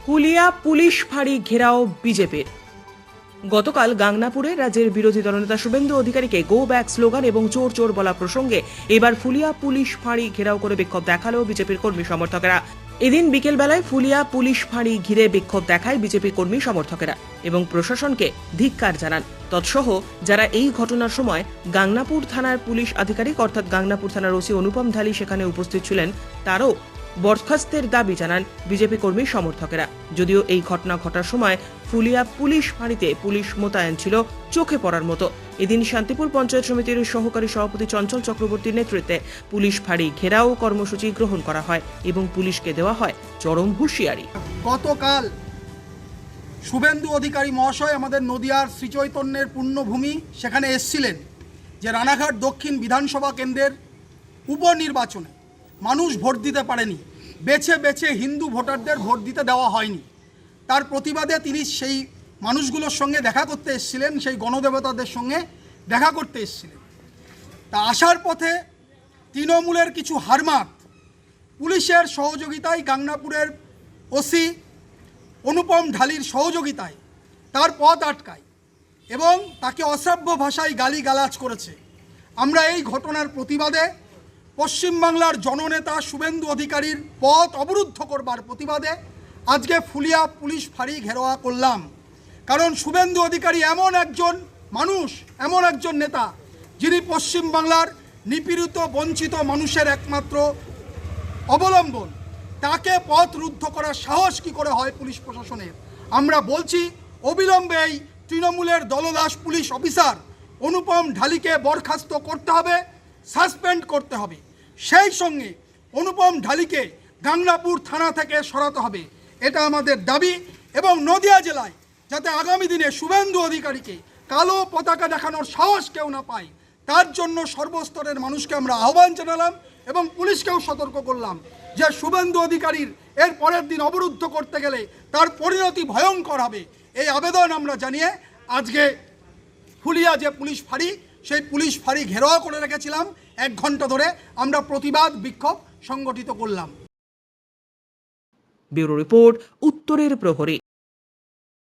Phulia police ফাঁড়ি ঘেরাও বিজেপির। গতকাল গাংনাপুরে রাজ্যের বিরোধী দলনেতা শুভেন্দু অধিকারীকে গো ব্যাক স্লোগান এবং চোর চোর বলা প্রসঙ্গে এবার ফুলিয়া পুলিশ ফাঁড়ি ঘেরাও করে বিক্ষোভ দেখালো বিজেপির কর্মী সমর্থকেরা। এদিন বিকেলবেলায় ফুলিয়া পুলিশ ফাঁড়ি ঘিরে বিক্ষোভ দেখায় বিজেপি কর্মী সমর্থকেরা এবং প্রশাসনকে ধিক্কার জানান। তৎসহ যারা এই ঘটনার সময় গাংনাপুর থানার পুলিশ আধিকারিক অর্থাৎ গাংনাপুর থানার ওসি অনুপম ঢালি সেখানে উপস্থিত ছিলেন, তারও বরখাস্তের দাবি জানান বিজেপি কর্মী সমর্থকেরা। যদিও এই ঘটনা ঘটার সময় ফুলিয়া পুলিশ ফাঁড়িতে পুলিশ মোতায়েন ছিল চোখে পড়ার মতো। এদিন শান্তিপুর পঞ্চায়েত সমিতির সহকারী সভাপতি চঞ্চল চক্রবর্তীর নেতৃত্বে পুলিশ ফাঁড়ি ঘেরাও কর্মসূচি গ্রহণ করা হয় এবং পুলিশকে দেওয়া হয় চরম হুঁশিয়ারি। গতকাল শুভেন্দু অধিকারী মহাশয় আমাদের নদিয়ার শ্রীচৈতন্যের পুণ্যভূমি সেখানে এসছিলেন যে রানাঘাট দক্ষিণ বিধানসভা কেন্দ্রের উপনির্বাচনে মানুষ ভোট দিতে পারেনি, বেছে বেছে হিন্দু ভোটারদের ভোট দিতে দেওয়া হয়নি। তার প্রতিবাদে তিনি সেই মানুষগুলোর সঙ্গে দেখা করতে এসেছিলেন, সেই গণদেবতাদের সঙ্গে দেখা করতে এসেছিলেন। তা আসার পথে তৃণমূলের কিছু হারমাত পুলিশের সহযোগিতায় গাংনাপুরের ওসি অনুপম ঢালির সহযোগিতায় তার পথ আটকায় এবং তাকে অশ্রাব্য ভাষায় গালিগালাজ করেছে। আমরা এই ঘটনার প্রতিবাদে পশ্চিমবাংলার জননেতা শুভেন্দু অধিকারীর পথ অবরুদ্ধ করবার প্রতিবাদে আজকে ফুলিয়া পুলিশ ফাঁড়ি ঘেরাও করলাম। কারণ শুভেন্দু অধিকারী এমন একজন মানুষ, এমন একজন নেতা যিনি পশ্চিমবাংলার নিপীড়িত বঞ্চিত মানুষের একমাত্র অবলম্বন। তাকে পথ রুদ্ধ করার সাহস কী করে হয় পুলিশ প্রশাসনের? আমরা বলছি অবিলম্বে এই তৃণমূলের দলদাস পুলিশ অফিসার অনুপম ঢালিকে বরখাস্ত করতে হবে, সাসপেন্ড করতে হবে। সেই সঙ্গে অনুপম ঢালিকে গাংনাপুর থানা থেকে সরাতে হবে, এটা আমাদের দাবি। এবং নদিয়া জেলায় যাতে আগামী দিনে শুভেন্দু অধিকারীকে কালো পতাকা দেখানোর সাহস কেউ না পায়, তার জন্য সর্বস্তরের মানুষকে আমরা আহ্বান জানালাম এবং পুলিশকেও সতর্ক করলাম যে শুভেন্দু অধিকারীর এর পরের দিন অবরুদ্ধ করতে গেলে তার পরিণতি ভয়ঙ্কর হবে। এই আবেদন আমরা জানিয়ে আজকে ফুলিয়া যে পুলিশ ফাঁড়ি, সেই পুলিশ ফাঁড়ি ঘেরাও করে রেখেছিলাম। 1 ঘন্টা ধরে আমরা প্রতিবাদ বিক্ষোভ সংগঠিত করলাম। ব্যুরো রিপোর্ট, উত্তরের প্রহরী।